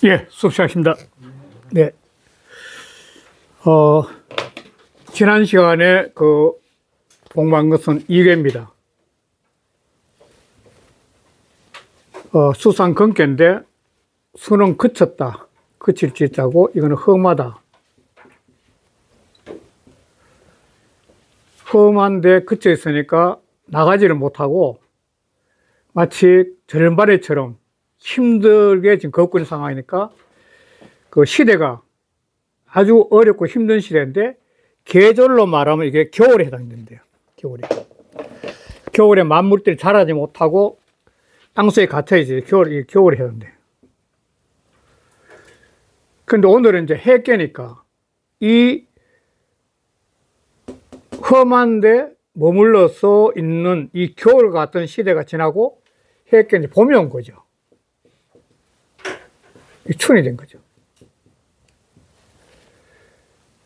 예, 수업 시작합니다. 네. 지난 시간에 공부한 것은 2회입니다. 수상 근께인데, 수는 그쳤다. 그칠 짓자고, 이거는 험하다. 험한데 그쳐 있으니까 나가지를 못하고, 마치 절반에처럼 힘들게 지금 걷고 있는 상황이니까, 그 시대가 아주 어렵고 힘든 시대인데, 계절로 말하면 이게 겨울에 해당된대요. 겨울에 만물들이 자라지 못하고 땅속에 갇혀있지. 겨울에 해당돼요. 근데 오늘은 이제 해 깨니까 이 험한데 머물러서 있는 이 겨울 같은 시대가 지나고 해 깨니 봄이 온 거죠. 춘이 된 거죠.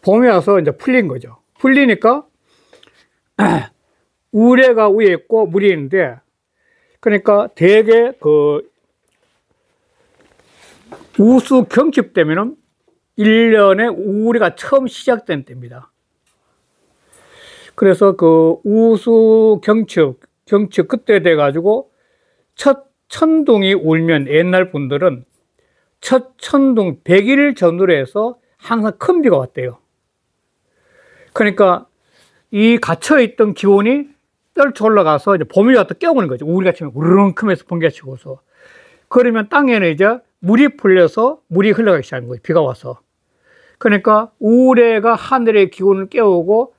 봄이 와서 이제 풀린 거죠. 풀리니까 우레가 위에 있고 물이 있는데, 그러니까 대개 우수 경칩 때면은 1년에 우레가 처음 시작된 때입니다. 그래서 우수 경칩 그때 돼가지고 첫 천둥이 울면 옛날 분들은 첫 천둥 100일 전후로 해서 항상 큰 비가 왔대요. 그러니까 이 갇혀있던 기온이 떨쳐 올라가서 이제 봄이 와서 깨우는 거죠. 우리가 치면 우르렁큼해서 번개가 치고서. 그러면 땅에는 이제 물이 풀려서 물이 흘러가기 시작하는 거예요. 비가 와서. 그러니까 우레가 하늘의 기온을 깨우고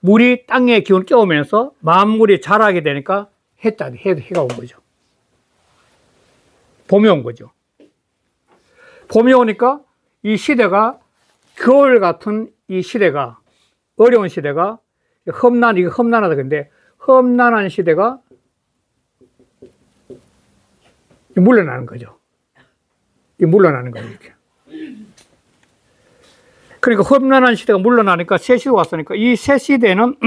물이 땅의 기온을 깨우면서 만물이 자라게 되니까 해가 온 거죠. 봄이 온 거죠. 봄이 오니까 이 시대가 겨울 같은 이 시대가 어려운 시대가 이거 험난하다. 근데 험난한 시대가 물러나는 거죠. 물러나는 거예요, 이렇게. 그러니까 험난한 시대가 물러나니까 새 시대가 왔으니까 이 새 시대는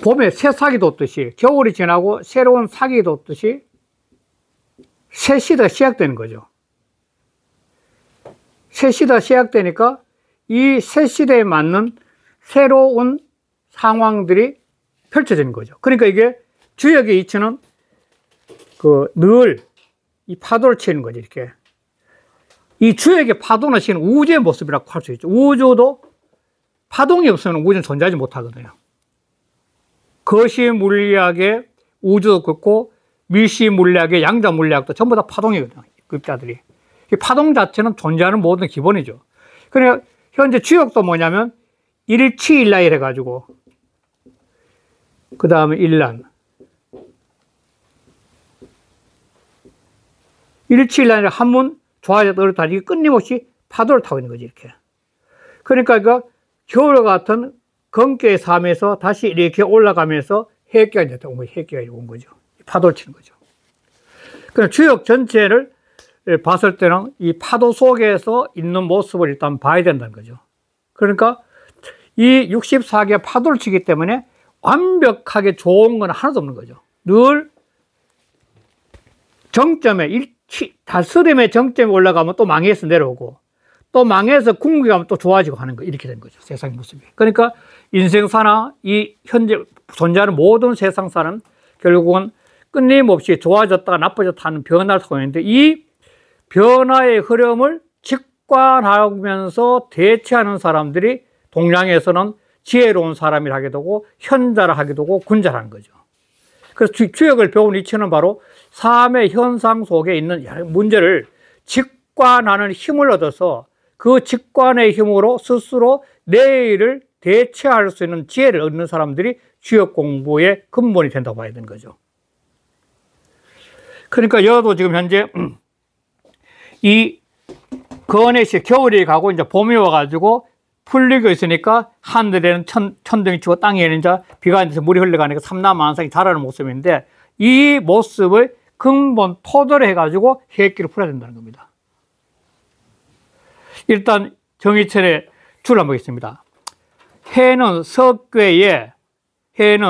봄에 새싹이 돋듯이 겨울이 지나고 새로운 싹이 돋듯이 새 시대가 시작되는 거죠. 새 시대가 시작되니까 이 새 시대에 맞는 새로운 상황들이 펼쳐지는 거죠. 그러니까 이게 주역의 이치는 늘 이 파도를 치는 거죠, 이렇게. 이 주역의 파도는 실은 우주의 모습이라고 할 수 있죠. 우주도 파동이 없으면 우주는 존재하지 못하거든요. 거시 물리학의 우주도 그렇고, 미시 물리학의 양자 물리학도 전부 다 파동이거든요, 급자들이. 이 파동 자체는 존재하는 모든 기본이죠. 그러니까 현재 주역도 뭐냐면 일치일라일 해가지고, 그 다음에 일란, 일치일라일 한문 좌에서 어렵다. 이게 끊임없이 파도를 타고 있는 거지, 이렇게. 그러니까 이거 겨울 같은 건기의 삶에서 다시 이렇게 올라가면서 해기가 이제 온 거죠. 파도를 치는 거죠. 그럼 주역 전체를 봤을 때는 이 파도 속에서 있는 모습을 일단 봐야 된다는 거죠. 그러니까 이 64개 파도를 치기 때문에 완벽하게 좋은 건 하나도 없는 거죠. 늘 정점에 다스림의 정점에 올라가면 또 망해서 내려오고, 또 망해서 궁극에 가면 또 좋아지고 하는 거, 이렇게 된 거죠. 세상의 모습이. 그러니까 인생사나 이 현재 존재하는 모든 세상사는 결국은 끊임없이 좋아졌다가 나빠졌다 하는 변화를 타고 있는데, 이 변화의 흐름을 직관하면서 대체하는 사람들이 동양에서는 지혜로운 사람이라 하게 되고, 현자라 하게 되고, 군자라는 거죠. 그래서 주역을 배운 이치는 바로 삶의 현상 속에 있는 문제를 직관하는 힘을 얻어서 그 직관의 힘으로 스스로 내일을 대체할 수 있는 지혜를 얻는 사람들이 주역 공부의 근본이 된다고 봐야 되는 거죠. 그러니까 여도 지금 현재 이 거넷이 겨울이 가고 이제 봄이 와가지고 풀리고 있으니까 하늘에는 천둥이 치고 땅에는 이제 비가 앉아서 물이 흘러가니까 삼라만상이 자라는 모습인데, 이 모습을 근본 토대로 해가지고 해끼를 풀어야 된다는 겁니다. 일단 정의철의 줄을 한번 보겠습니다. 해는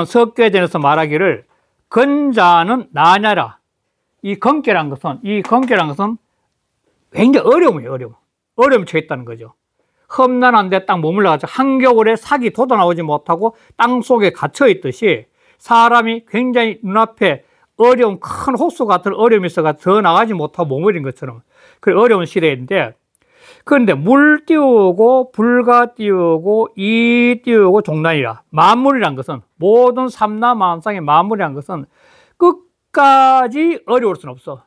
석괴전에서 말하기를 건자는 나냐라, 이 건계란 것은 굉장히 어려움이에요. 어려움이 처했다는 거죠. 험난한데 딱 머물러가지고 한겨울에 삭이 돋아나오지 못하고 땅 속에 갇혀 있듯이 사람이 굉장히 눈앞에 어려움, 큰 호수 같은 어려움이 있어가 더 나가지 못하고 머무린 것처럼 그 어려운 시대인데, 그런데 물 띄우고 불가 띄우고 이 띄우고 종란이라, 만물이란 것은, 모든 삼라만상의 만물이란 것은 끝까지 어려울 수는 없어.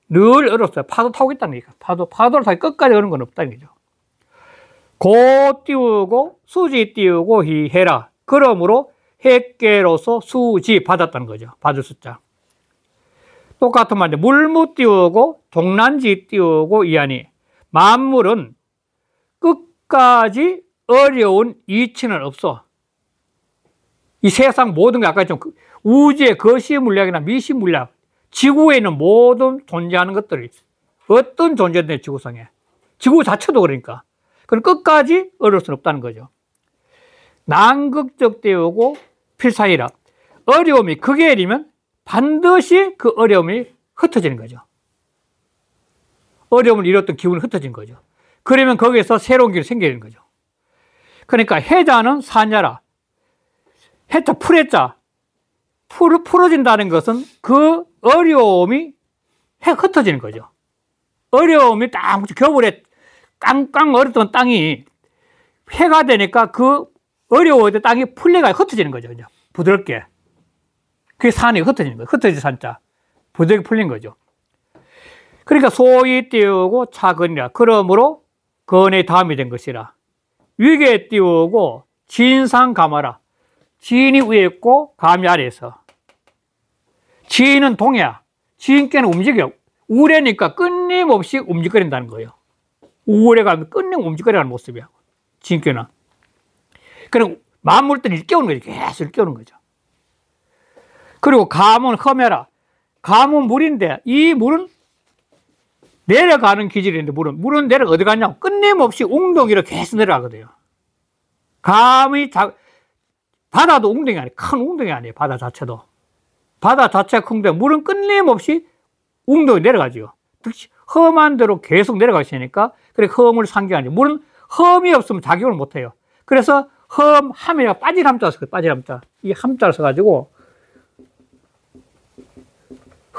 늘 어렵어요. 파도 타고 있다는 얘기야. 파도를 타기 끝까지 어려운 건 없다는 거죠. 고 띄우고 수지 띄우고 희해라. 그러므로 해께로서 수지 받았다는 거죠. 받을 숫자. 똑같은 말인데 물무 띄우고 동란지 띄우고 이하니, 만물은 끝까지 어려운 이치는 없어. 이 세상 모든 게 아까 좀 우주의 거시 물리학이나 미시 물리학, 지구에 있는 모든 존재하는 것들이 어떤 존재든 지구상에, 지구 자체도 그러니까. 그럼 끝까지 어려울 수는 없다는 거죠. 난극적 띄우고 필사이라. 어려움이 극에 이르면 반드시 그 어려움이 흩어지는 거죠. 어려움을 이뤘던 기운이 흩어진 거죠. 그러면 거기에서 새로운 길이 생기는 거죠. 그러니까 해자는 사냐라. 해자, 풀해자. 풀어진다는 것은 그 어려움이 흩어지는 거죠. 어려움이 딱 겨울에 깡깡 얼었던 땅이 해가 되니까 그 어려워했던 땅이 풀려가 흩어지는 거죠. 그냥 부드럽게. 그게 산이 흩어지는 거예요. 흩어진 산자. 부드럽게 풀린 거죠. 그러니까 소위 띄우고 차근이라. 그러므로 건의 다음이 된 것이라. 위에 띄우고 진상 감하라. 진이 위에 있고 감이 아래에서. 진은 동해야. 진께는 움직여. 우레니까 끊임없이 움직거린다는 거예요. 우레가 끊임없이 움직거리는 모습이야. 진께는. 그럼 만물들이 일깨우는 거죠. 계속 일깨우는 거죠. 그리고 감은 험해라. 감은 물인데 이 물은 내려가는 기질인데 물은 내려가 어디 가냐고 끊임없이 웅덩이로 계속 내려가거든요. 바다도 웅덩이 아니에요. 큰 웅덩이 아니에요. 바다 자체도. 바다 자체가 큰데 물은 끊임없이 웅덩이 내려가죠. 특히 험한 데로 계속 내려가시니까 그래 험을 상징하죠. 물은 험이 없으면 작용을 못해요. 그래서 험함이라 빠질 함자가 써요. 빠질 함자. 이 함자를 써가지고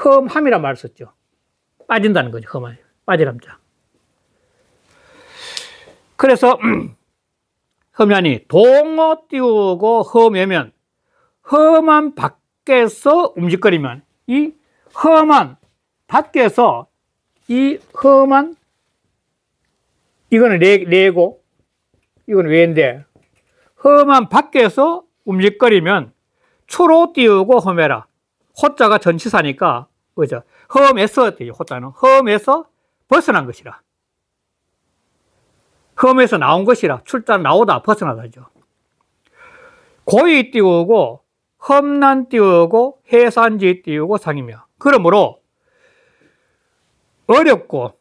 험함이란 말을 썼죠. 빠진다는 거죠. 험함. 빠질 함자. 그래서 험하니 동어 띄우고 험하면 험한 밖에서 움직거리면 이 험한 밖에서 이 험한 이거는 레고 이건 외인데 험한 밖에서 움직거리면 초로 띄우고 험해라. 호자가 전치사니까 그죠? 험에서 호자는 험에서 벗어난 것이라. 험에서 나온 것이라. 출자 나오다 벗어나다죠. 고이 띄우고 험난 띄우고 해산지 띄우고 상이며. 그러므로 어렵고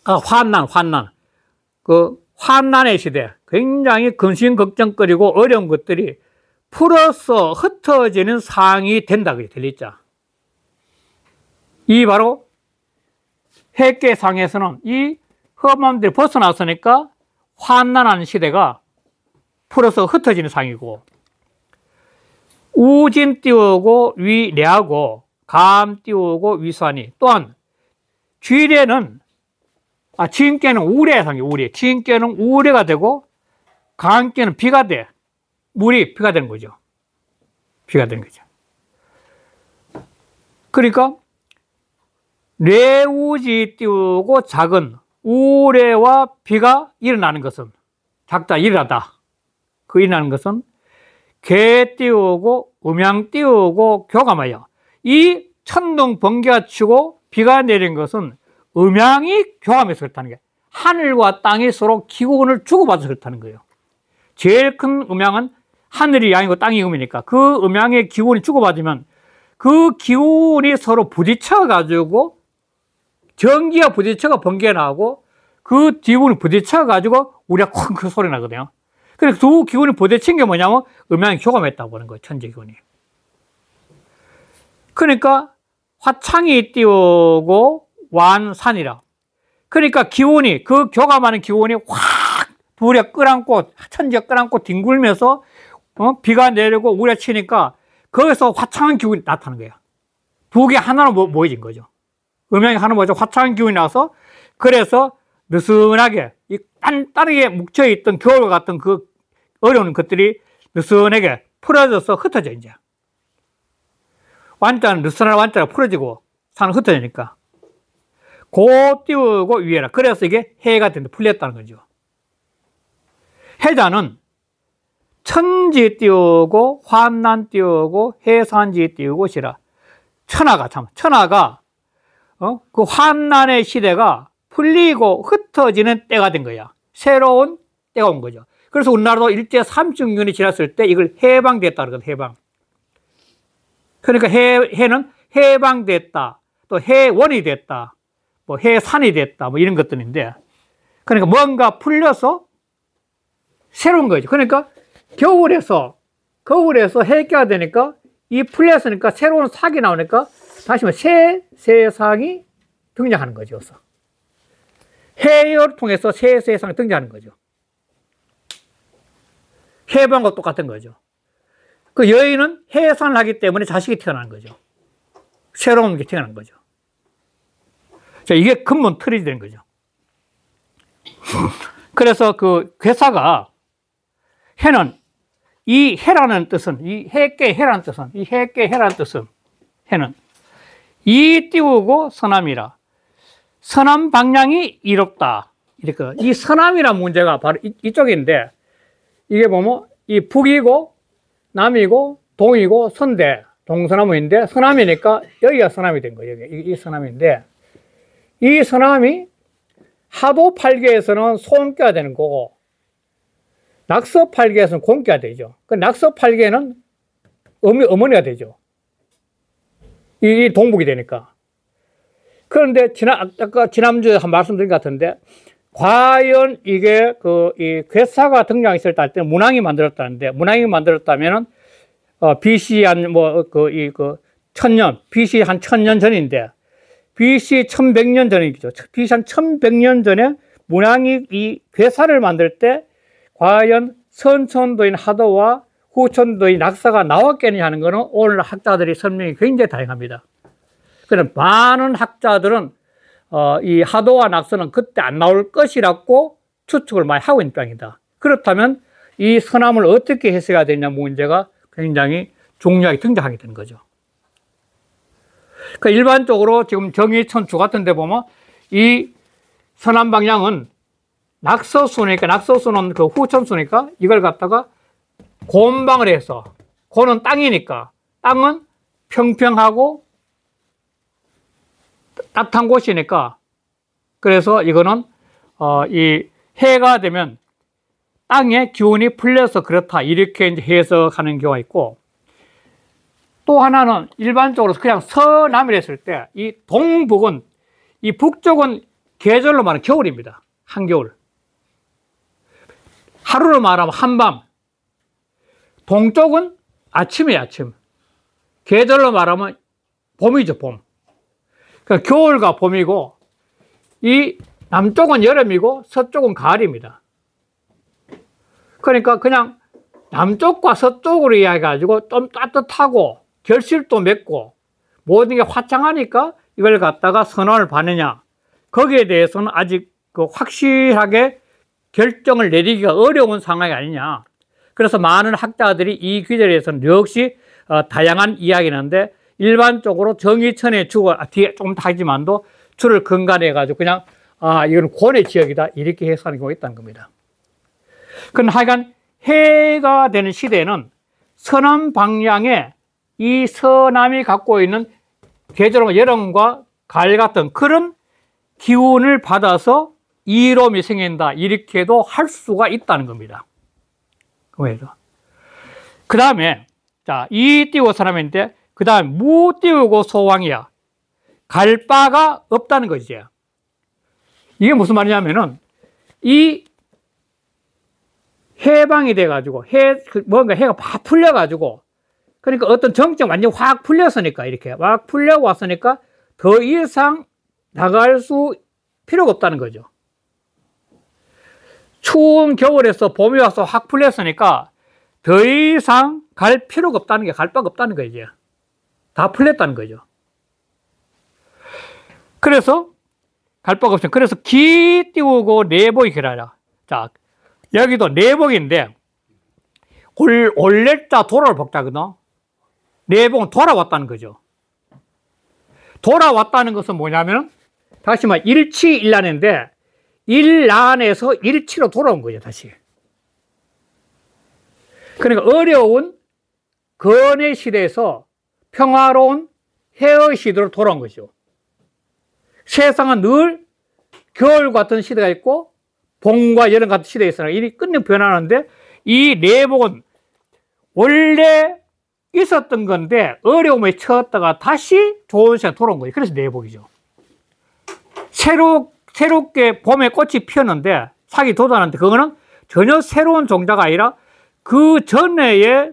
환난 그 환난의 시대 굉장히 근심걱정거리고 어려운 것들이 풀어서 흩어지는 상이 된다 그게 들리자. 이 바로 해계상에서는 이 험함들이 벗어났으니까 환난하는 시대가 풀어서 흩어지는 상이고, 우진 띄우고 위례하고 감 띄우고 위수하니. 또한 쥐례는 지인께는 우레상이 우레. 지인께는 우레가 되고 감께는 비가 돼. 물이 비가 되는 거죠. 비가 되는 거죠. 그러니까 뇌우지 띄우고 작은 우레와 비가 일어나는 것은 작다 일어나다. 그 일어나는 것은 개 띄우고 음양 띄우고 교감하여. 이 천둥 번개가 치고 비가 내린 것은 음양이 교감해서 그렇다는 게, 하늘과 땅이 서로 기운을 주고받아서 그렇다는 거예요. 제일 큰 음양은 하늘이 양이고 땅이 음이니까 그 음양의 기운이 주고받으면 그 기운이 서로 부딪혀가지고 전기가 부딪혀가 번개가 나고 그 기운이 부딪혀가지고 우리가 쿵 소리 나거든요. 그래서 두 기운이 부딪힌 게 뭐냐면 음양이 교감했다고 하는 거예요. 천재 기운이. 그러니까 화창이 띄우고 완산이라. 그러니까 기운이, 그 교감하는 기운이 확 불에 끌안고, 천지가 끌안고 뒹굴면서 비가 내리고 우리가 치니까 거기서 화창한 기운이 나타나는 거예요. 두 개 하나로 모여진 거죠. 음양이 하나 모여서 화창한 기운이 나서, 그래서 느슨하게 이 단단하게 묵혀있던 겨울 같은 그 어려운 것들이 느슨하게 풀어져서 흩어져. 이제 완자는 느슨한 완자가 풀어지고 산은 흩어지니까 고 띄우고 위에라. 그래서 이게 해가 된다, 풀렸다는 거죠. 해자는 천지 띄우고 환난 띄우고 해산지 띄우고 시라. 천하가 그 환난의 시대가 풀리고 흩어지는 때가 된 거야. 새로운 때가 온 거죠. 그래서 우리나라도 일제 36년이 지났을 때 이걸 해방됐다는 거예요. 해방. 그러니까 해는 해방됐다, 또 해원이 됐다, 뭐 해산이 됐다, 뭐 이런 것들인데, 그러니까 뭔가 풀려서 새로운 거죠. 그러니까 겨울에서 해가 되니까 이 풀렸으니까 새로운 삭이 나오니까 다시 새 세상이 등장하는 거죠. 해를 통해서 새 세상이 등장하는 거죠. 해방과 똑같은 거죠. 그 여인은 해산을 하기 때문에 자식이 태어나는 거죠. 새로운 게 태어나는 거죠. 자, 이게 근본 틀이 되는 거죠. 그래서 그 괴사가 해는 이 해라는 뜻은, 이 해께 해라는 뜻은, 이 해께 해라는 뜻은 해는 이 띄우고 서남이라. 서남 방향이 이롭다. 이렇게. 이 서남이란 문제가 바로 이쪽인데, 이게 보면 이 북이고 남이고 동이고 서인데, 동서남북인데 서남이니까 여기가 서남이 된 거예요. 이 서남인데, 이 서남이 하도 팔계에서는 소음계가 되는 거고, 낙서 팔계에서는 공계가 되죠. 그 낙서 팔계는 어머니가 되죠. 이 동북이 되니까. 그런데 아까 지난주에 한 말씀드린 것 같은데, 과연 이게 이 괴사가 등장했을 때 문왕이 만들었다는데, 문왕이 만들었다면은 BC 한 천년, BC 한 1000년 전인데, BC 1100년 전이죠. BC 한 1100년 전에 문왕이 이 괴사를 만들 때 과연 선천도인 하도와 후천도인 낙사가 나왔겠느냐 하는 것은 오늘 학자들이 설명이 굉장히 다양합니다. 그럼 많은 학자들은 이 하도와 낙서는 그때 안 나올 것이라고 추측을 많이 하고 있는 입장이다. 그렇다면 이 서남을 어떻게 해석해야 되냐 문제가 굉장히 중요하게 등장하게 되는 거죠. 그러니까 일반적으로 지금 정의천추 같은 데 보면 이 서남 방향은 낙서수니까, 낙서수는 그 후천수니까 이걸 갖다가 곤방을 해서, 곤은 땅이니까, 땅은 평평하고 따뜻한 곳이니까, 그래서 이거는 이 해가 되면 땅의 기운이 풀려서 그렇다, 이렇게 이제 해석하는 경우가 있고, 또 하나는 일반적으로 그냥 서남이라 했을 때 이 동북은, 이 북쪽은 계절로 말하면 겨울입니다. 한겨울. 하루로 말하면 한밤. 동쪽은 아침이에요, 아침. 계절로 말하면 봄이죠, 봄. 그러니까 겨울과 봄이고, 이 남쪽은 여름이고 서쪽은 가을입니다. 그러니까 그냥 남쪽과 서쪽으로 이야기해가지고 좀 따뜻하고 결실도 맺고 모든 게 화창하니까 이걸 갖다가 선언을 받느냐, 거기에 대해서는 아직 확실하게 결정을 내리기가 어려운 상황이 아니냐. 그래서 많은 학자들이 이 귀절에서는 역시 다양한 이야기를 하는데, 일반적으로 정의천의 주가 뒤에 조금 더 하지만도 주를 근간해 가지고 그냥 이건 권의 지역이다, 이렇게 해석하는 경우가 있다는 겁니다. 그럼 하여간 해가 되는 시대에는 서남 방향에 이 서남이 갖고 있는 계절과 여름과 가을 같은 그런 기운을 받아서 이로움이 생긴다, 이렇게도 할 수가 있다는 겁니다. 그 다음에, 자, 이 띄우고 사람인데, 그 다음에 무 띄우고 소왕이야. 갈 바가 없다는 거지. 이게 무슨 말이냐면은, 이 해방이 돼가지고, 뭔가 해가 막 풀려가지고, 그러니까 어떤 정점 완전 확 풀렸으니까, 이렇게 확 풀려 왔으니까 더 이상 나갈 수 필요가 없다는 거죠. 추운 겨울에서 봄이 와서 확 풀렸으니까 더 이상 갈 필요가 없다는 게, 갈 바가 없다는 거예요, 이제. 다 풀렸다는 거죠. 그래서 갈 바가 없죠. 그래서 기 띄우고 내복이 길하라. 자, 여기도 내복인데, 올레자 도라를 복자거든. 내복은 돌아왔다는 거죠. 돌아왔다는 것은 뭐냐면, 다시 말, 일치일란인데, 일란에서 일치로 돌아온 거죠, 다시. 그러니까 어려운 건의 시대에서 평화로운 해의 시대로 돌아온 거죠. 세상은 늘 겨울 같은 시대가 있고 봄과 여름 같은 시대가 있으나 일이 끝내 변하는데, 이 내복은 원래 있었던 건데 어려움에 처했다가 다시 좋은 시대가 돌아온 거예요. 그래서 내복이죠. 새롭게 봄에 꽃이 피었는데 사기 돋았는데, 그거는 전혀 새로운 종자가 아니라 그 전에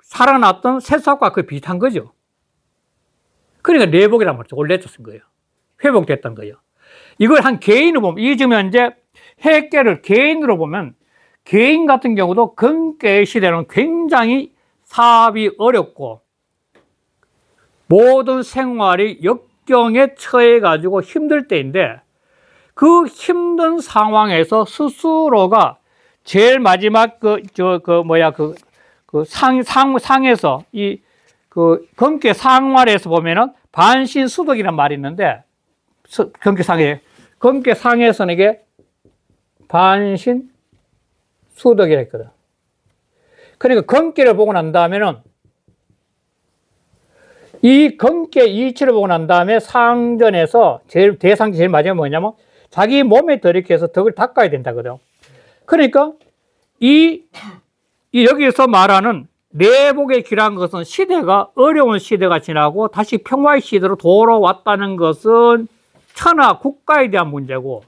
살아났던 새싹과 거의 비슷한 거죠. 그러니까 내복이란 말이죠. 원래 쓴 거예요. 회복됐던 거예요. 이걸 한 개인으로 보면, 이 지금 현재 해계를 개인으로 보면, 개인 같은 경우도 근계의 시대는 굉장히 사업이 어렵고 모든 생활이 역경에 처해가지고 힘들 때인데, 그 힘든 상황에서 스스로가 제일 마지막 상에서 금계 상활에서 보면은 반신수덕이라는 말이 있는데, 금계상에서는 이게 반신수덕이라 했거든. 그러니까 금계를 보고 난 다음에는, 이 금계 이치를 보고 난 다음에 상전에서 대상이 제일 마지막에 뭐냐면 자기 몸에 들이켜서 덕을 닦아야 된다거든. 그러니까 여기서 말하는 내복의 길한 것은 시대가, 어려운 시대가 지나고 다시 평화의 시대로 돌아왔다는 것은 천하 국가에 대한 문제고,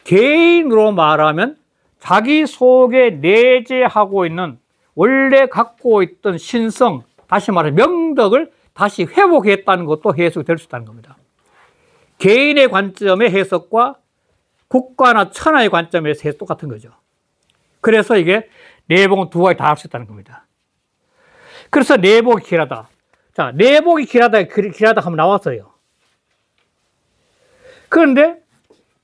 개인으로 말하면 자기 속에 내재하고 있는 원래 갖고 있던 신성, 다시 말해 명덕을 다시 회복했다는 것도 해석이 될 수 있다는 겁니다. 개인의 관점의 해석과 국가나 천하의 관점에서 해석 똑같은 거죠. 그래서 이게 내복은 두 가지 다 할 수 있다는 겁니다. 그래서 내복이 길하다. 자, 내복이 길하다 하면 나왔어요. 그런데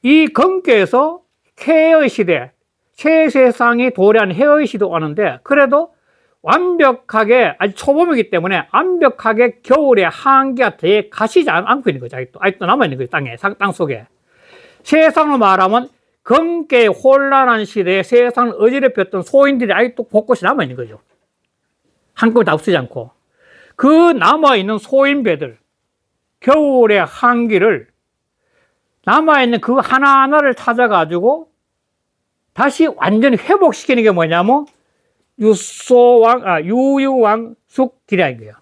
이 금계에서 해의 시대, 새 세상이 도래한 해의 시대가 오는데, 그래도 완벽하게, 아직 초봄이기 때문에 완벽하게 겨울의 한기가 되게 가시지 않고 있는 거죠. 아직도 남아있는 거죠. 땅 속에. 세상으로 말하면 금계의 혼란한 시대에 세상을 어지럽혔던 소인들이 아직도 곳곳이 남아있는 거죠. 한꺼번에 다 없애지 않고. 그 남아있는 소인배들, 겨울의 한기를, 남아있는 그 하나하나를 찾아가지고 다시 완전히 회복시키는 게 뭐냐면 유유왕숙기라는 거예요.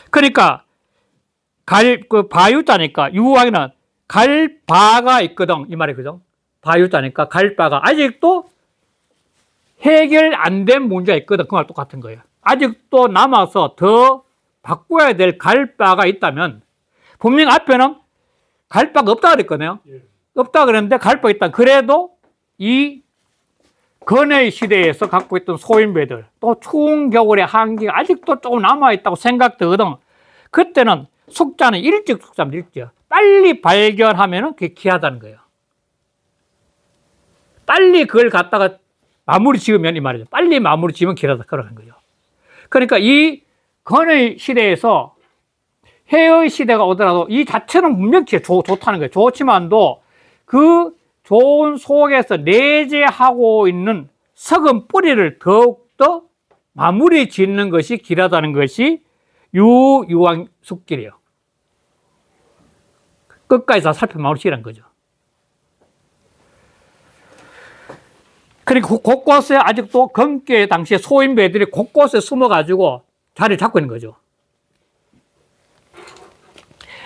그러니까 바유자니까, 유왕에는 갈바가 있거든, 이 말이거든. 바유자니까 갈바가 아직도 해결 안 된 문제가 있거든. 그 말 똑같은 거예요. 아직도 남아서 더 바꿔야 될 갈바가 있다면, 분명 앞에는 갈바가 없다 그랬거든요. 없다 그랬는데 갈바가 있다. 그래도 이 근의 시대에서 갖고 있던 소인배들, 또 추운 겨울의 한기가 아직도 조금 남아있다고 생각되거든. 그때는 숙자는 일찍 숙자입니다. 일찍. 빨리 발견하면 그게 귀하다는 거예요. 빨리 그걸 갖다가 마무리 지으면, 이 말이죠. 빨리 마무리 지으면 귀하다. 그러는 거죠. 그러니까 이 근의 시대에서 해의 시대가 오더라도 이 자체는 분명히 좋다는 거예요. 좋지만도 그 좋은 속에서 내재하고 있는 석은 뿌리를 더욱더 마무리 짓는 것이 길하다는 것이 유유왕숙길이에요. 끝까지 다 살펴 마무리 지으라는 거죠. 그러니까 곳곳에 아직도 금계 당시에 소인배들이 곳곳에 숨어가지고 자리를 잡고 있는 거죠.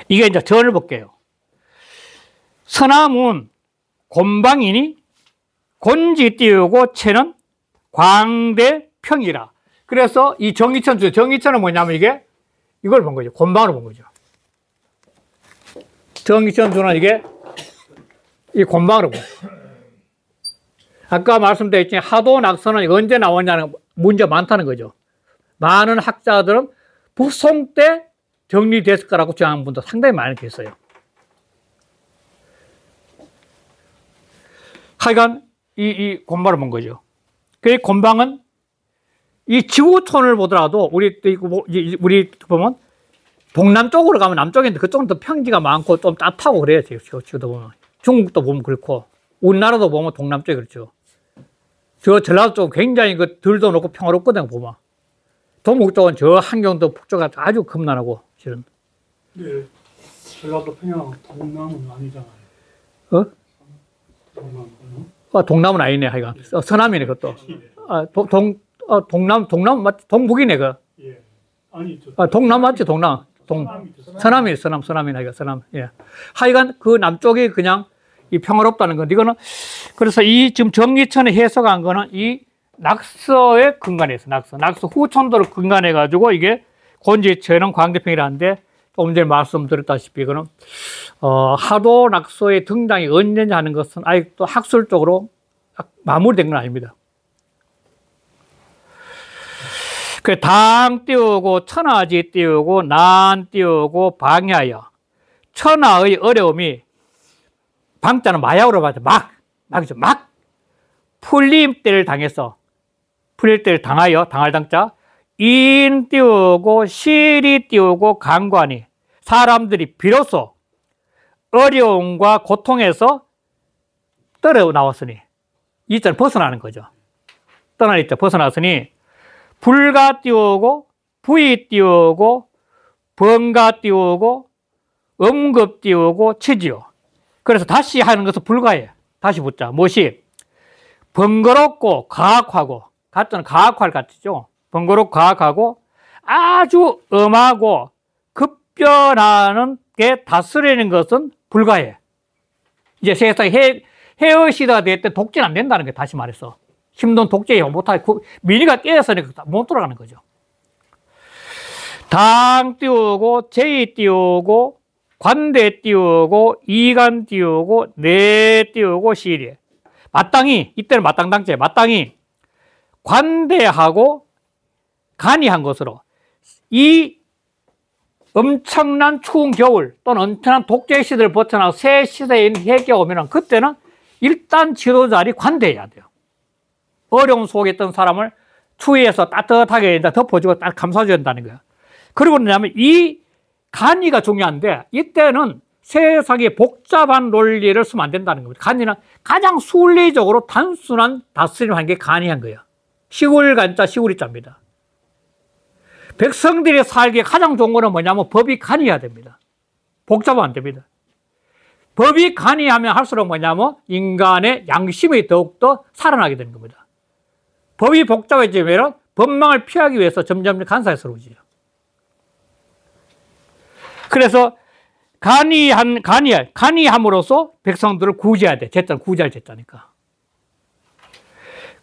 이게 이제 전을 볼게요. 서남은 곤방이니 곤지 띄우고 채는 광대평이라. 그래서 이 정기천은 뭐냐면 이게 이걸 본 거죠. 곤방으로 본 거죠. 정기천주는 이게 이 곤방으로 본 거죠. 아까 말씀드렸지만 하도 낙서는 언제 나왔냐는 문제가 많다는 거죠. 많은 학자들은 북송 때 정리됐을 거라고 주장하는 분도 상당히 많이 계세요. 하여간 이 곤방을 본 거죠. 그 곤방은 이 지구촌을 보더라도 우리 보면 동남쪽으로 가면 남쪽인데 그쪽은 더 평지가 많고 좀 따뜻하고 그래요. 지구도 보면 중국도 보면 그렇고 우리나라도 보면 동남쪽이 그렇죠. 저 전라도 쪽은 굉장히 그 들도 높고 평화롭거든요. 보면 동북 쪽은 저 한경도 북쪽이 아주 겁나고 실은. 네, 전라도 평양 동남은 아니잖아요. 어? 동남. 동남은 아니네. 하여간 서남이네 그것도. 동남 맞지? 동북이네 그. 예. 아니 저. 동남 맞지? 동남. 서남이네. 서남이네. 서남. 예. 하여간 그 남쪽이 그냥 이 평화롭다는 건데 이거는 그래서 이 지금 정기천이 해석한 거는 이 낙서의 근간에서 낙서 후천도를 근간해 가지고 이게 곤지천은 광대평이라는데 조금 전에 말씀드렸다시피 이거는 하도 낙서의 등장이 언제냐 하는 것은 아직도 학술적으로 마무리된 건 아닙니다. 그 당 띄우고 천하지 띄우고 난 띄우고 방야여. 천하의 어려움이 방자는 마약으로 봐도 막이죠. 막 풀림 때를 당해서 풀릴 때를 당하여 당할 당자 인 띄우고 실이 띄우고 강관이 사람들이 비로소 어려움과 고통에서 떨어 나왔으니 이자는 벗어나는 거죠. 떠날 이자 벗어났으니 불가 띄우고 부이 띄우고 번가 띄우고 음급 띄우고 치지요. 그래서 다시 하는 것은 불가해요. 다시 붙자. 무엇이? 번거롭고 가학하고 가짜는 가학할 같죠. 번거롭고 가학하고 아주 엄하고 급변하는 게 다스리는 것은 불가해. 이제 세상에 해의 시대가 될 때 독재는 안 된다는 게 다시 말해서 힘든 독재 못하고 민의가 깨어서니까 못 돌아가는 거죠. 당 띄우고 제의 띄우고 관대 띄우고 이간 띄우고 내 띄우고 시리 마땅히 이때는 마땅당제 마땅히 관대하고 간이한 것으로 이 엄청난 추운 겨울 또는 엄청난 독재 시대를 벗어나고 새 시대인 해가 오면 그때는 일단 지도자들이 관대해야 돼요. 어려운 속에 있던 사람을 추위에서 따뜻하게 덮어주고 딱 감싸줘야 된다는 거예요. 그리고 뭐냐면 이 간이가 중요한데 이때는 세상에 복잡한 논리를 쓰면 안 된다는 겁니다. 간이는 가장 순리적으로 단순한 다스림을 한 게 간이한 거예요. 시골간자 시골이자입니다. 백성들이 살기에 가장 좋은 거는 뭐냐면 법이 간이해야 됩니다. 복잡하면 안 됩니다. 법이 간이하면 할수록 뭐냐면 인간의 양심이 더욱더 살아나게 되는 겁니다. 법이 복잡해지면 법망을 피하기 위해서 점점 간사스러워지죠. 그래서 간이함으로써 백성들을 구제해야 돼. 제자는 구제할 제자니까.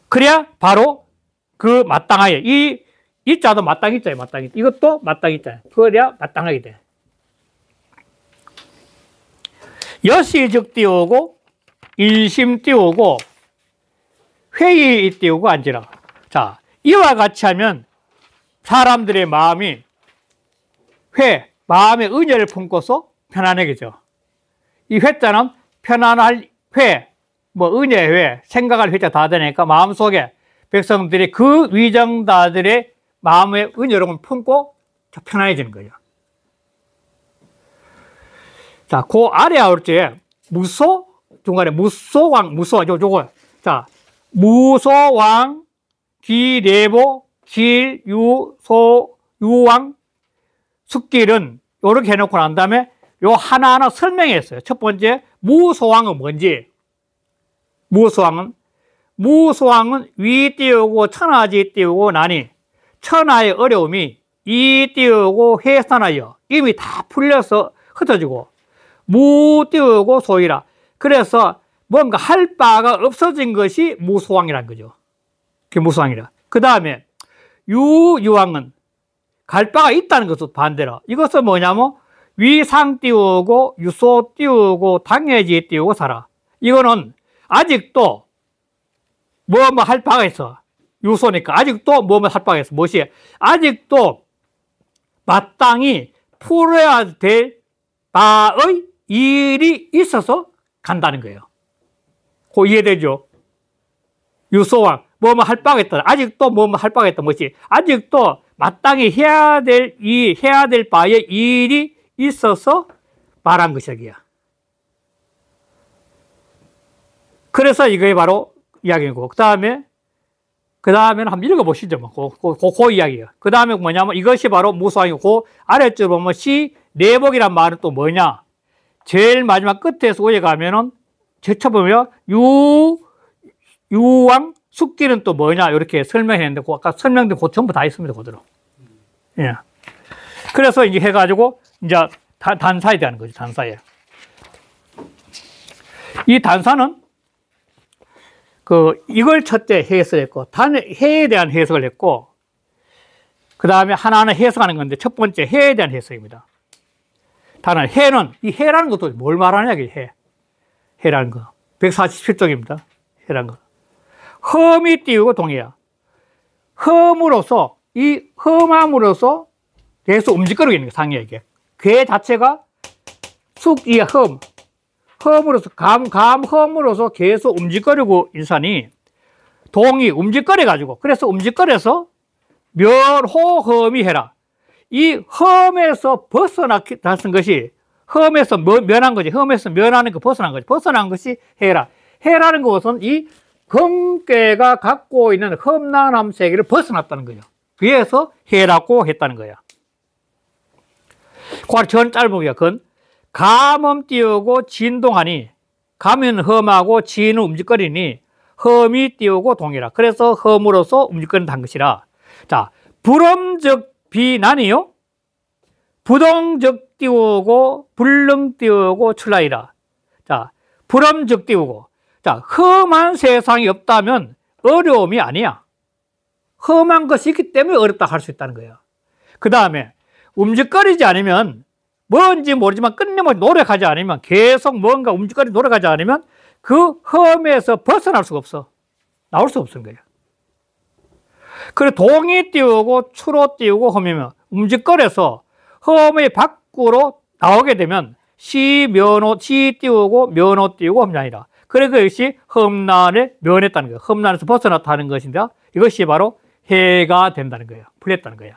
그래야 바로 그 마땅하게 이 자도 마땅히 있잖아요. 마땅히. 이것도 마땅히 있잖아요. 그래야 마땅하게 돼. 여시즉 띄우고 인심 띄우고 회의 띄우고 앉으라. 자, 이와 같이 하면 사람들의 마음이 마음의 은혜를 품고서 편안해지죠. 이 회자는 편안할 회, 은혜 회, 생각할 회자 다 되니까 마음속에 백성들이 그 위정자들의 마음의 은혜로움을 품고 편안해지는 거예요. 자, 그 아래 아울째 중간에 요거. 자, 무소왕, 기내보, 길, 유왕, 숙길은 이렇게 해놓고 난 다음에 요 하나하나 설명했어요. 첫 번째, 무소왕은 뭔지. 무소왕은 위 띄우고 천하지 띄우고 나니 천하의 어려움이 이 띄우고 해산하여 이미 다 풀려서 흩어지고 무 띄우고 소이라. 그래서 뭔가 할 바가 없어진 것이 무소왕이라는 거죠. 그게 무소왕이라. 그 다음에 유왕은 갈 바가 있다는 것도 반대로. 이것은 뭐냐면 위상 띄우고 유소 띄우고 당해지 띄우고 살아. 이거는 아직도 뭐 할 바가 있어. 유소니까 아직도 뭐 할 바가 있어. 무엇이? 아직도 마땅히 풀어야 될 바의 일이 있어서 간다는 거예요. 그 이해되죠? 유소왕 뭐 할 바가 있다. 아직도 뭐 할 바가 있다. 무엇이? 아직도 마땅히 해야 될 바의 일이 있어서 말한 것이야. 그래서 이게 바로 이야기고, 그 다음에는 한번 읽어보시죠. 그 이야기예요. 그 다음에 뭐냐면 이것이 바로 무소왕이고, 아래쪽으로 보면 시내복이란 말은 또 뭐냐? 제일 마지막 끝에서 위에 가면은 제쳐보면 유왕 숙기는 또 뭐냐? 이렇게 설명했는데, 아까 설명된 그 전부 다 있습니다. 그대로. 예. 그래서 이제 해가지고 이제 단사에 대한 거죠. 단사에. 이 단사는 이걸 첫째 해석을 했고, 해에 대한 해석을 했고, 그 다음에 하나는 해석하는 건데, 첫 번째 해에 대한 해석입니다. 단은 해는, 이 해라는 것도 뭘 말하냐, 이게 해라는 거. 147쪽입니다. 해라는 거. 험이 띄우고 동해야. 험으로서, 이 험함으로써 계속 움직이고 있는 거, 상이야, 이게. 괴 자체가 이 험으로서, 험으로서 계속 움직거리고 인산이 동이 움직거려가지고, 그래서 움직거려서 면호험이 해라. 이 험에서 벗어난 것이, 험에서 면한 거지. 험에서 면하는 거 벗어난 거지. 벗어난 것이 해라. 해라는 것은 이 금괴가 갖고 있는 험난함 세계를 벗어났다는 거죠. 그래서 해라고 했다는 거야. 그 전 짧은 건 감은 띄우고 진동하니, 감은 험하고 진은 움직거리니 험이 띄우고 동이라. 그래서 험으로서 움직거린다는 것이라. 자, 불엄적 비난이요. 부동적 띄우고 불능 띄우고 출라이라. 자, 불엄적 띄우고. 자, 험한 세상이 없다면 어려움이 아니야. 험한 것이 있기 때문에 어렵다 할 수 있다는 거예요. 그 다음에 움직거리지 않으면, 뭔지 모르지만 끊임없이 노력하지 않으면, 계속 뭔가 움직거리지 노력하지 않으면 그 험에서 벗어날 수가 없어. 나올 수 없는 거예요. 그리고 동이 띄우고 추로 띄우고 험이면 움직거려서 험의 밖으로 나오게 되면 시 띄우고 면호 띄우고 험이 아니라. 그래서 이것이 험난에 면했다는 거예요. 험난에서 벗어났다는 것인데, 이것이 바로 해가 된다는 거예요. 풀렸다는 거예요.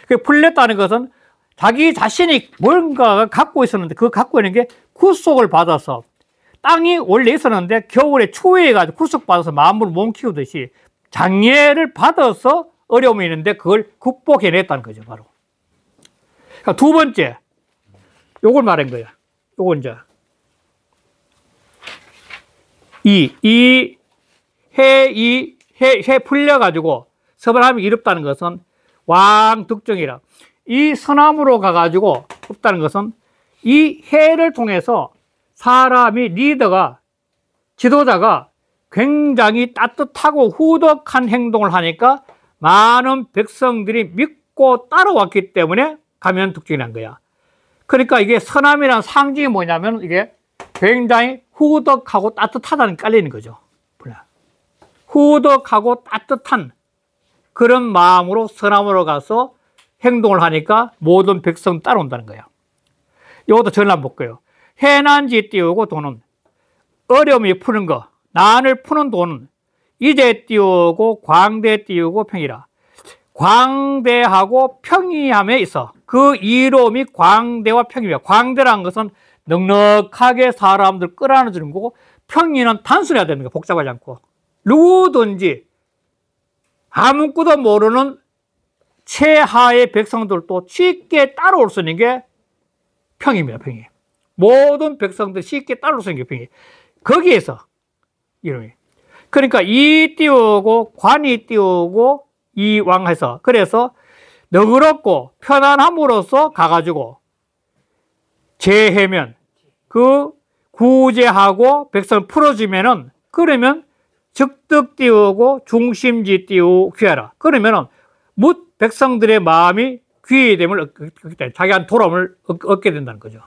그 풀렸다는 것은 자기 자신이 뭔가가 갖고 있었는데, 그 갖고 있는 게 구속을 받아서, 땅이 원래 있었는데 겨울에 추위해가지고 구속받아서 마음을 못 키우듯이 장애를 받아서 어려움이 있는데 그걸 극복해냈다는 거죠, 바로. 그러니까 두 번째, 요걸 말한 거예요. 요건 이제 해 풀려가지고 서번함이 이롭다는 것은 왕득정이라. 이 서남으로 가가지고 없다는 것은 이 해를 통해서 사람이 리더가, 지도자가 굉장히 따뜻하고 후덕한 행동을 하니까 많은 백성들이 믿고 따라왔기 때문에 가면 득정이 난 거야. 그러니까 이게 서남이라는 상징이 뭐냐면 이게 굉장히 후덕하고 따뜻하다는 게 깔리는 거죠. 후덕하고 따뜻한 그런 마음으로 서남으로 가서 행동을 하니까 모든 백성 따라온다는 거예요. 이것도 전화 한번 볼게요. 해난지 띄우고 도는, 어려움이 푸는 거, 난을 푸는 도는 이제 띄우고 광대 띄우고 평이라. 광대하고 평이함에 있어. 그 이로움이 광대와 평이며, 광대라는 것은 넉넉하게 사람들 끌어안아주는 거고, 평이는 단순해야 되는 거야. 복잡하지 않고. 누구든지 아무것도 모르는 최하의 백성들도 쉽게 따라올 수 있는 게 평입니다. 평이. 모든 백성들 쉽게 따라올 수 있는 게 평이. 거기에서 이름이. 그러니까 이 띄우고 관이 띄우고 이왕해서, 그래서 너그럽고 편안함으로써 가가지고 제해면, 그 구제하고 백성 풀어주면은, 그러면 적득 띄우고 중심지 띄우고 귀하라. 그러면은 묻 백성들의 마음이 귀의됨을 얻기 때문에 자기한 돌아옴을 얻게 된다는 거죠.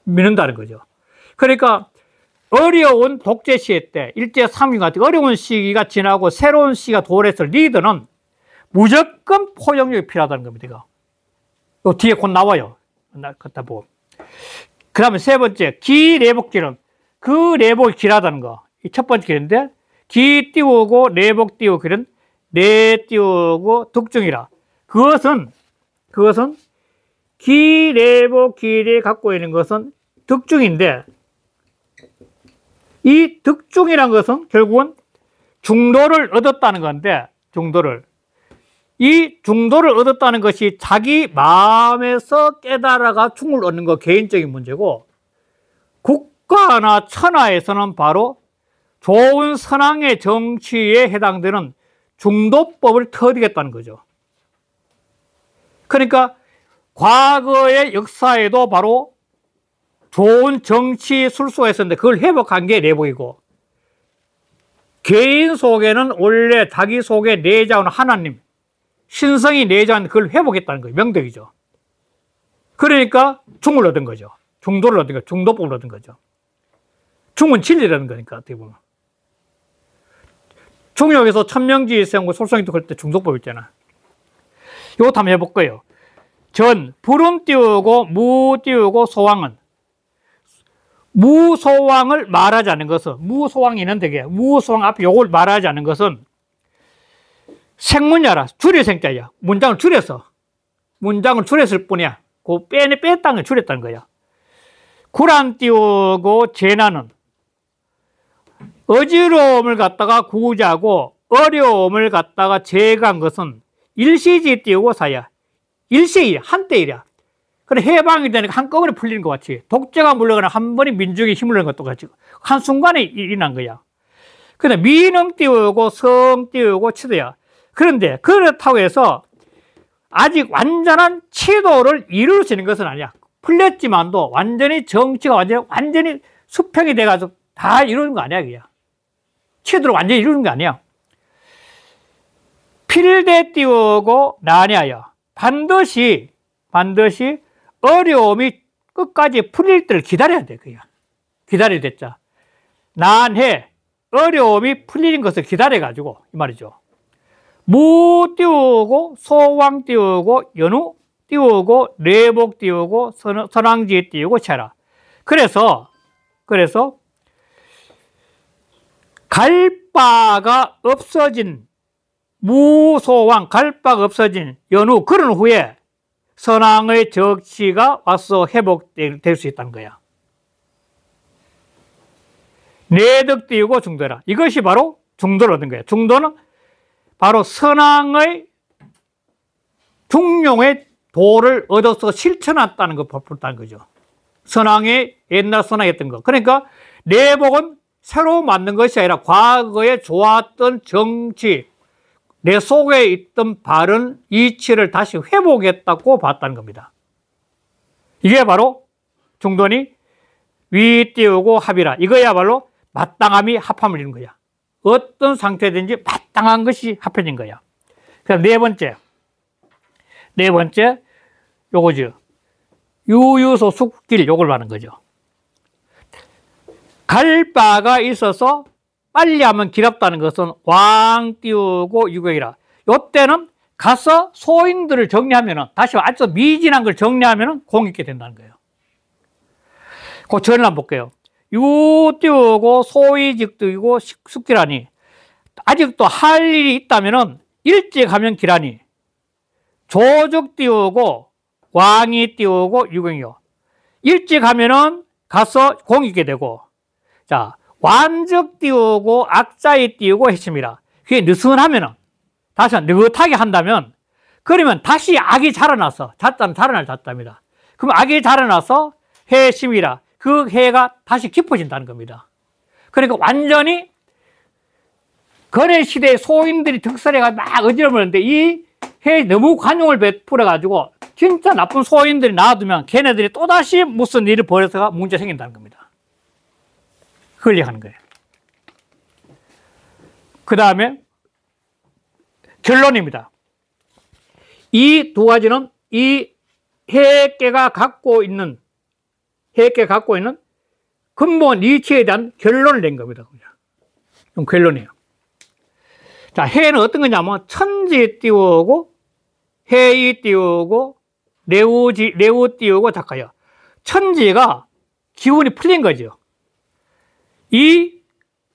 믿는다는 거죠. 그러니까 어려운 독재 시대 때 일제 3년 같은 어려운 시기가 지나고 새로운 시기가 도래했을 리더는 무조건 포용력이 필요하다는 겁니다. 이거. 또 뒤에 곧 나와요. 갖다 보고. 그 다음에 세 번째, 기내복기는 그 내복이 길하다는 거. 이 첫 번째 길인데, 기 띄우고 내복 띄우고 길은 내 띄우고 득중이라. 그것은 기, 내복, 기를 갖고 있는 것은 득중인데, 이 득중이란 것은 결국은 중도를 얻었다는 건데, 이 중도를 얻었다는 것이 자기 마음에서 깨달아가 충을 얻는 거 개인적인 문제고, 국가나 천하에서는 바로 좋은 선왕의 정치에 해당되는 중도법을 터득했다는 거죠. 그러니까 과거의 역사에도 바로 좋은 정치 술수가 있었는데 그걸 회복한 게 내복이고, 개인 속에는 원래 자기 속에 내재하는 하나님, 신성이 내재한 그걸 회복했다는 거예요. 명덕이죠. 그러니까 중을 얻은 거죠. 중도를 얻은 거죠. 중도법을 얻은 거죠. 중은 진리라는 거니까, 어떻게 보면. 중역에서 천명지 세우고 솔성이도 그럴 때 중도법 있잖아. 이것도 한번 해볼 거예요. 불은 띄우고, 무 띄우고, 소왕은. 무소왕을 말하지 않는 것은, 무소왕이 있는데, 무소왕 앞에 요걸 말하지 않는 것은 생문자라, 줄일 생자야. 문장을 줄였을 뿐이야. 그 뺐다는 걸 줄였다는 거야. 구란 띄우고, 재난은 어지러움을 갖다가 구제하고 어려움을 갖다가 제거한 것은 일시지 띄우고 사야. 일시일, 한때일이야. 그래, 해방이 되니까 한꺼번에 풀리는 것 같이. 독재가 물러가는 한 번에 민중이 힘을 내는 것도 같이. 한순간에 일어난 거야. 근데 미능 띄우고 성 띄우고 치도야. 그런데 그렇다고 해서 아직 완전한 치도를 이룰 수 있는 것은 아니야. 풀렸지만도 완전히 정치가 완전히 수평이 돼가지고 다 이루는 거 아니야, 그게. 치도를 완전히 이루는 거 아니야. 필대 띄우고 난해하여. 반드시 어려움이 끝까지 풀릴 때를 기다려야 돼, 그게. 기다려야 됐자. 난해, 어려움이 풀리는 것을 기다려가지고, 이 말이죠. 무 띄우고, 소왕 띄우고, 연우 띄우고, 내복 띄우고, 선왕지 띄우고, 채라. 그래서, 갈바가 없어진, 무소왕, 갈바가 없어진 연후, 그런 후에 선왕의 적치가 와서 회복될 수 있다는 거야. 내덕 띄우고 중도라. 이것이 바로 중도를 얻은 거야. 중도는 바로 선왕의 중용의 도를 얻어서 실천했다는 걸 법했다는 거죠. 선왕의 옛날 선왕했던 거. 그러니까 내복은 새로 만든 것이 아니라 과거에 좋았던 정치, 내 속에 있던 바른 이치를 다시 회복했다고 봤다는 겁니다. 이게 바로 중도니 위 띄우고 합이라. 이거야말로 마땅함이 합함을 이루는 거야. 어떤 상태든지 마땅한 것이 합해진 거야. 그럼 네 번째, 요거죠. 유유소 숙길, 요걸 말하는 거죠. 갈 바가 있어서 빨리 하면 길었다는 것은 왕 띄우고 유경이라. 요때는 가서 소인들을 정리하면은, 다시 아주 미진한 걸 정리하면은 공 있게 된다는 거예요. 그 전을 한번 볼게요. 유 띄우고 소이직 띄우고 숙기라니. 아직도 할 일이 있다면은 일찍 하면 기라니. 조적 띄우고 왕이 띄우고 유경이요. 일찍 하면은 가서 공 있게 되고, 자, 완적 띄우고 악자에 띄우고 핵심이라. 그게 느슨하면은, 다시 느긋하게 한다면, 그러면 다시 악이 자라나서, 자자는 자라날 자자입니다. 그럼 악이 자라나서 해심이라. 그 해가 다시 깊어진다는 겁니다. 그러니까 완전히 근해 시대의 소인들이 득살해가 막 어지러우는데 이 해에 너무 관용을 베풀어가지고 진짜 나쁜 소인들이 놔두면 걔네들이 또다시 무슨 일을 벌여서 문제 생긴다는 겁니다. 그걸 얘기하는 거예요. 그 다음에 결론입니다. 이 두 가지는 이 해액계가 갖고 있는 근본 이치에 대한 결론을 낸 겁니다. 좀 결론이에요. 자, 해는 어떤 거냐면 천지 띄우고 해이 띄우고 레우 띄우고 작가요. 천지가 기운이 풀린 거죠. 이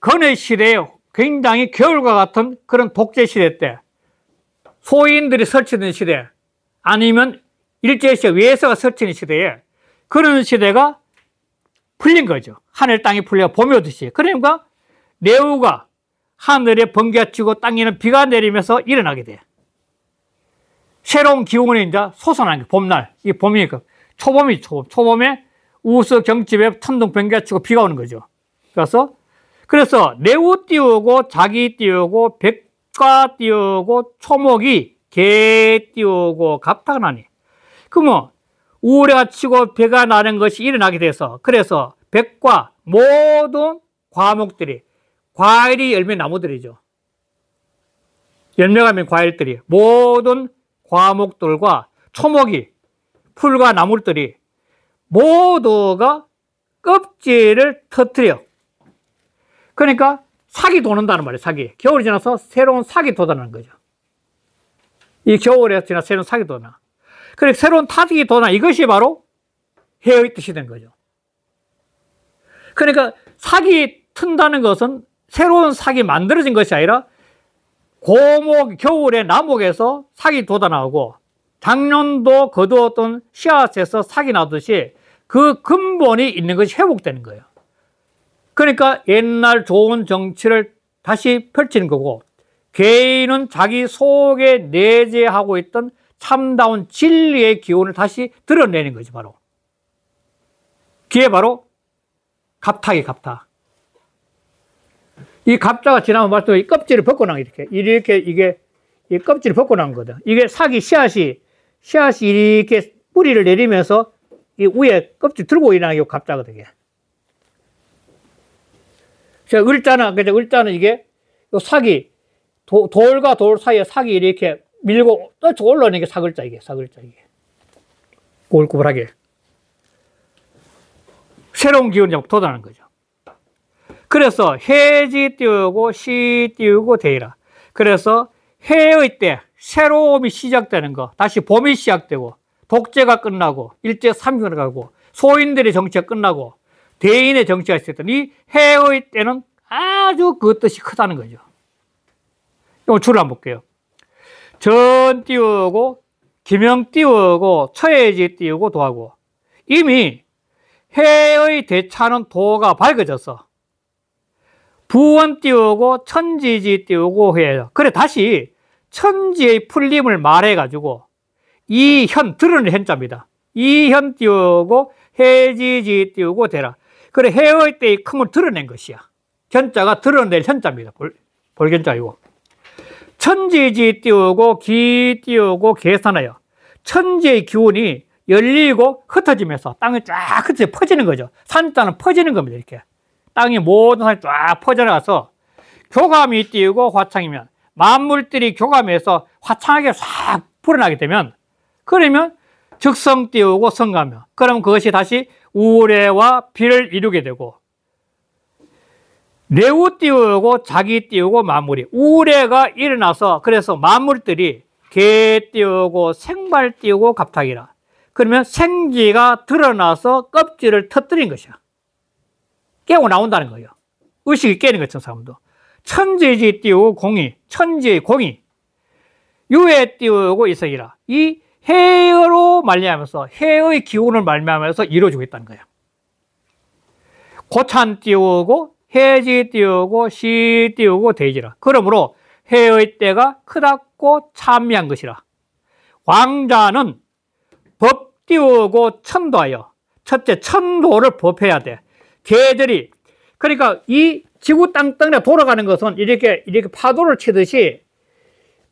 근해 시대에 굉장히 겨울과 같은 그런 독재 시대 때 소인들이 설치된 시대 아니면 일제시대 외세가 설치된 시대에 그런 시대가 풀린 거죠. 하늘 땅이 풀려 봄이 오듯이. 그러니까 레우가 하늘에 번개가 치고 땅에는 비가 내리면서 일어나게 돼. 새로운 기운이 이제 솟아나는 게 봄날. 이 봄이니까 초봄이 초봄에 우수 경칩에 천둥 번개가 치고 비가 오는 거죠. 그래서 레우 띄우고 자기 띄우고 백과 띄우고 초목이 개 띄우고 갑타가 나니. 그러면 우레가 치고 배가 나는 것이 일어나게 돼서 그래서 백과 모든 과목들이 과일이 열매 나무들이죠. 열매가 맺는 과일들이 모든 과목들과 초목이 풀과 나물들이 모두가 껍질을 터뜨려. 그러니까 삭이 돋는다는 말이에요. 삭이. 겨울이 지나서 새로운 삭이 돋아나는 거죠. 이 겨울에 지나 새로운 삭이 돋아. 그래 새로운 타격이 돋아. 이것이 바로 해의 뜻이 된 거죠. 그러니까 삭이 튼다는 것은 새로운 삭이 만들어진 것이 아니라 겨울에 나목에서 삭이 돋아나오고 작년도 거두었던 씨앗에서 삭이 나듯이 그 근본이 있는 것이 회복되는 거예요. 그러니까 옛날 좋은 정치를 다시 펼치는 거고 개인은 자기 속에 내재하고 있던 참다운 진리의 기운을 다시 드러내는 거지 바로. 그게 바로 갑탁이 갑탁. 이 갑자가 지나면 말도 이 껍질을 벗고 나면 이렇게 이게 이 껍질을 벗고 나온 거다. 이게 삭이 씨앗이 이렇게 뿌리를 내리면서 이 위에 껍질 들고 일어나는 게 갑자거든요. 을자는 이게 요 삭이 돌과 돌 사이에 삭이 이렇게 밀고 떠쳐 올라오는 게 사글자 이게. 꼬불꼬불하게. 새로운 기운이 돋아나는 거죠. 그래서 해지 띄우고 시 띄우고 대이라. 그래서 해의 때 새로움이 시작되는 거, 다시 봄이 시작되고 독재가 끝나고 일제 삼경이 가고 소인들의 정치가 끝나고 대인의 정치가 시작되는 이 해의 때는 아주 그 뜻이 크다는 거죠. 이거 줄을 한번 볼게요. 전 띄우고 기명 띄우고 처해지 띄우고 도하고 이미 해의 대차는 도가 밝아져서 부원 띄우고 천지지 띄우고 해요. 그래 다시 천지의 풀림을 말해가지고 이현 드러낼 현자입니다. 이현 띄우고 해지지 띄우고 대라. 그래 해의 때의 큼을 드러낸 것이야. 현자가 드러낼 현자입니다. 볼견자이고 천지지 띄우고 기 띄우고 계산하여 천지의 기운이 열리고 흩어지면서 땅이 쫙 흩어져 퍼지는 거죠. 산자는 퍼지는 겁니다. 이렇게 땅이 모든 산이 쫙 퍼져나가서 교감이 띄우고 화창이면 만물들이 교감해서 화창하게 싹 불어나게 되면 그러면 즉성 띄우고 성가며 그러면 그것이 다시 우레와 비를 이루게 되고 레우 띄우고 자기 띄우고 만물이 우레가 일어나서 그래서 만물들이 개 띄우고 생발 띄우고 갑탁이라. 그러면 생기가 드러나서 껍질을 터뜨린 것이야. 깨고 나온다는 거예요. 의식이 깨는 것처럼 사람도. 천지지 띄우고 공이, 천지의 공이 유에 띄우고 이성이라. 이 해로 말미암아서 해의 기운을 말미암아서 이루어지고 있다는 거예요. 고찬 띄우고 해지 띄우고 시 띄우고 대지라. 그러므로 해의 때가 크다고 찬미한 것이라. 왕자는 법 띄우고 천도하여 첫째 천도를 법해야 돼. 개들이 그러니까 이 지구 땅덩이가 돌아가는 것은 이렇게 파도를 치듯이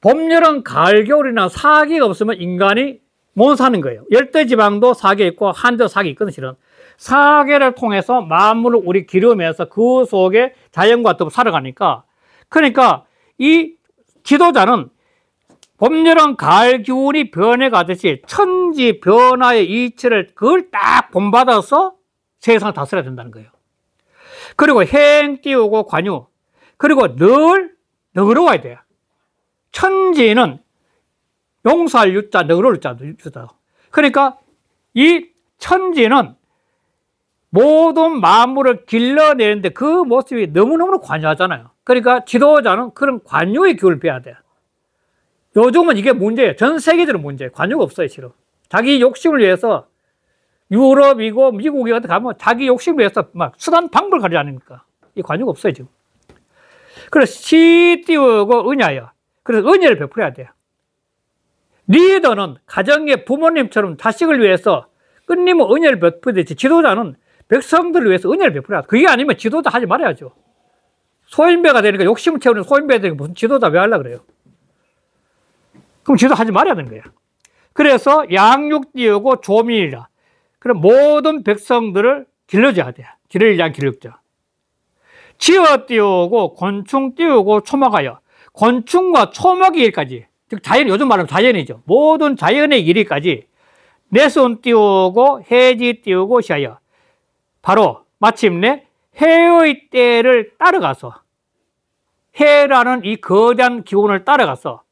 봄, 여름, 가을, 겨울이나 사계가 없으면 인간이 못 사는 거예요. 열대지방도 사계 있고 한도 사계 있거든 실은. 사계를 통해서 만물을 우리 기르면서 그 속에 자연과 더불어 살아가니까 그러니까 이 지도자는 봄, 여름, 가을 기운이 변해가듯이 천지 변화의 이치를 그걸 딱 본받아서 세상을 다스려야 된다는 거예요. 그리고 행 띄우고 관유. 그리고 늘 너그러워야 돼요. 천지는 용서할 유자, 너그러울 유자. 그러니까 이 천지는 모든 만물을 길러내는데 그 모습이 너무너무 관여하잖아요. 그러니까 지도자는 그런 관유의 기운을 빼야 돼요. 요즘은 이게 문제예요. 전 세계적으로 문제예요. 관유가 없어요, 실은. 자기 욕심을 위해서 유럽이고 미국이 어디 가면 자기 욕심을 위해서 막 수단 방법을 가리지 않습니까? 이 관유가 없어요, 지금. 그래서 시 띄우고 은야예요. 그래서 은혜를 베풀어야 돼요. 리더는 가정의 부모님처럼 자식을 위해서 끊임없이 은혜를 베풀듯이 지도자는 백성들을 위해서 은혜를 베풀어야 돼요. 그게 아니면 지도자 하지 말아야죠. 소인배가 되니까 욕심을 채우는 소인배가 되니까 무슨 지도자 왜 하려고 그래요? 그럼 지도하지 말아야 되는 거예요. 그래서 양육 띄우고 조민이라. 그럼 모든 백성들을 길러줘야 돼요. 길을 위한 길육자. 지어 띄우고 곤충 띄우고 초막하여. 곤충과 초막의 일까지, 즉 자연, 요즘 말하면 자연이죠. 모든 자연의 일까지 내손 띄우고 해지 띄우고 시하여. 바로 마침내 해의 때를 따라가서, 해라는 이 거대한 기운을 따라가서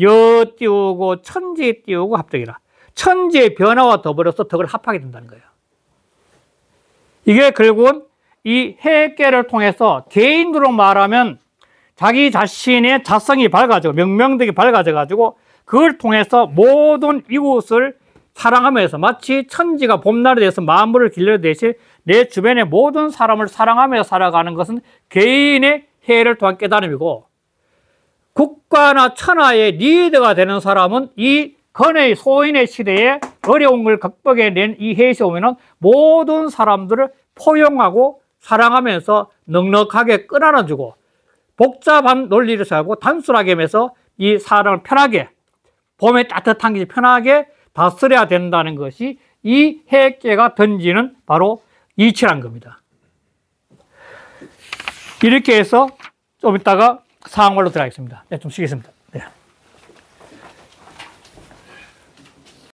여 띄우고 천지 띄우고 합덕이라. 천지의 변화와 더불어서 덕을 합하게 된다는 거예요. 이게 결국은 이 해계를 통해서 개인으로 말하면 자기 자신의 자성이 밝아지고 명명덕이 밝아져가지고 그걸 통해서 모든 이웃을 사랑하면서 마치 천지가 봄날에 대해서 만물을 길러내듯이 내 주변의 모든 사람을 사랑하며 살아가는 것은 개인의 해를 통한 깨달음이고, 국가나 천하의 리더가 되는 사람은 이 건의 소인의 시대에 어려운 걸 극복해낸 이 해시 오면은 모든 사람들을 포용하고 사랑하면서 넉넉하게 끌어안아주고 복잡한 논리를 사고 단순하게 하면서 이 사람을 편하게, 봄에 따뜻한 게 편하게 다스려야 된다는 것이 이 해계가 던지는 바로 이치란 겁니다. 이렇게 해서 좀 이따가 상황으로 들어가겠습니다. 네, 좀 쉬겠습니다.